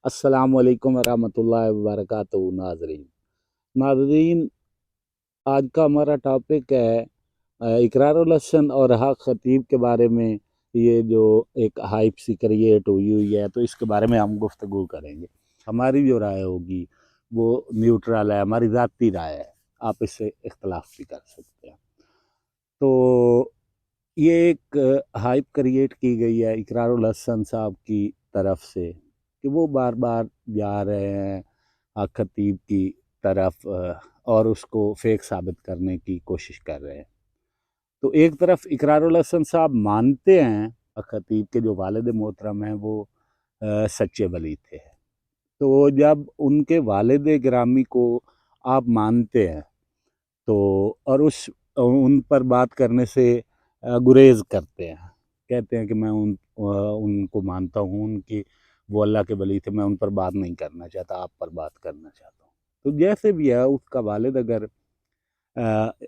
السلام علیکم ورحمۃ اللہ وبرکاتہ ناظرین، آج کا ہمارا ٹاپک ہے اقرار الحسن اور حق خطیب کے بارے میں۔ یہ جو ایک ہائپ سی کریٹ ہوئی ہے تو اس کے بارے میں ہم گفتگو کریں گے۔ ہماری جو رائے ہوگی وہ نیوٹرل ہے، ہماری ذاتی رائے ہے، آپ اس سے اختلاف بھی کر سکتے ہیں۔ تو یہ ایک ہائپ کریٹ کی گئی ہے اقرار الحسن صاحب کی طرف سے کہ وہ بار بار جا رہے ہیں حق خطیب کی طرف اور اس کو فیک ثابت کرنے کی کوشش کر رہے ہیں۔ تو ایک طرف اقرار الحسن صاحب مانتے ہیں حق خطیب کے جو والد محترم ہیں وہ سچے ولی تھے، تو جب ان کے والد گرامی کو آپ مانتے ہیں تو اور ان پر بات کرنے سے گریز کرتے ہیں، کہتے ہیں کہ میں ان کو مانتا ہوں، ان کی وہ اللہ کے ولی تھے، میں ان پر بات نہیں کرنا چاہتا، آپ پر بات کرنا چاہتا ہوں۔ تو جیسے بھی ہے، اس کا والد اگر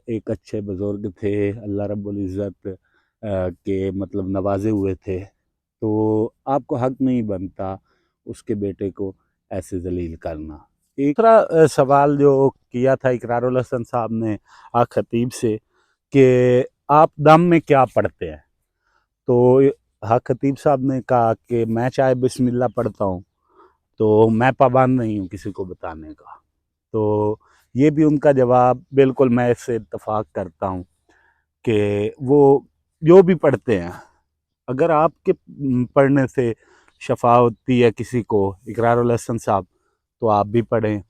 ایک اچھے بزرگ تھے، اللہ رب العزت کے مطلب نوازے ہوئے تھے، تو آپ کو حق نہیں بنتا اس کے بیٹے کو ایسے ذلیل کرنا۔ ایک دوسرا سوال جو کیا تھا اقرار الحسن صاحب نے حق خطیب سے کہ آپ دم میں کیا پڑھتے ہیں، تو حق خطیب صاحب نے کہا کہ میں چاہے بسم اللہ پڑھتا ہوں تو میں پابند نہیں ہوں کسی کو بتانے کا۔ تو یہ بھی ان کا جواب بالکل میں اس سے اتفاق کرتا ہوں کہ وہ جو بھی پڑھتے ہیں، اگر آپ کے پڑھنے سے شفا ہوتی ہے کسی کو اقرار الحسن صاحب تو آپ بھی پڑھیں۔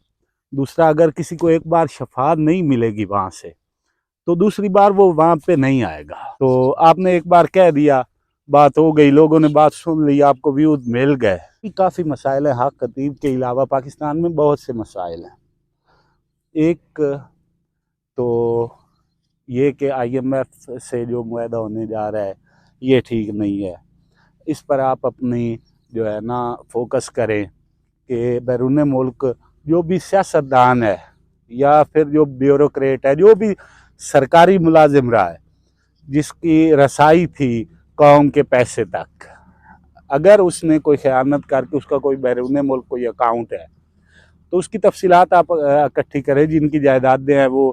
دوسرا، اگر کسی کو ایک بار شفا نہیں ملے گی وہاں سے تو دوسری بار وہ وہاں پہ نہیں آئے گا۔ تو آپ نے ایک بار کہہ دیا، بات ہو گئی، لوگوں نے بات سن لی، آپ کو ویوز مل گئے۔ کافی مسائل ہیں حق خطیب کے علاوہ، پاکستان میں بہت سے مسائل ہیں۔ ایک تو یہ کہ آئی ایم ایف سے جو معاہدہ ہونے جا رہا ہے یہ ٹھیک نہیں ہے، اس پر آپ اپنی جو ہے نا فوکس کریں کہ بیرون ملک جو بھی سیاستدان ہے یا پھر جو بیوروکریٹ ہے، جو بھی سرکاری ملازم رہا ہے جس کی رسائی تھی قوم کے پیسے تک، اگر اس نے کوئی خیانت کر کے اس کا کوئی بیرون ملک کوئی اکاؤنٹ ہے تو اس کی تفصیلات آپ اکٹھی کریں، جن کی جائیدادیں ہیں، وہ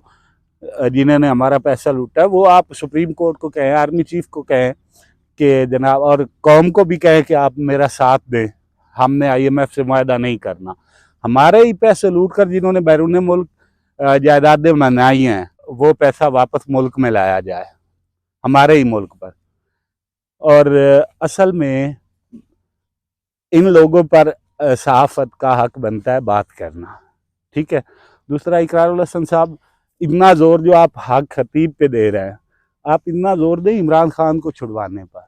جنہوں نے ہمارا پیسہ لوٹا ہے، وہ آپ سپریم کورٹ کو کہیں، آرمی چیف کو کہیں کہ جناب، اور قوم کو بھی کہیں کہ آپ میرا ساتھ دیں، ہم نے آئی ایم ایف سے معاہدہ نہیں کرنا۔ ہمارے ہی پیسے لوٹ کر جنہوں نے بیرون ملک جائیدادیں بنائی ہیں وہ پیسہ واپس ملک میں لایا جائے، ہمارے ہی ملک پر۔ اور اصل میں ان لوگوں پر صحافت کا حق بنتا ہے بات کرنا، ٹھیک ہے۔ دوسرا، اقرار الحسن صاحب اتنا زور جو آپ حق خطیب پہ دے رہے ہیں، آپ اتنا زور دیں عمران خان کو چھڑوانے پر۔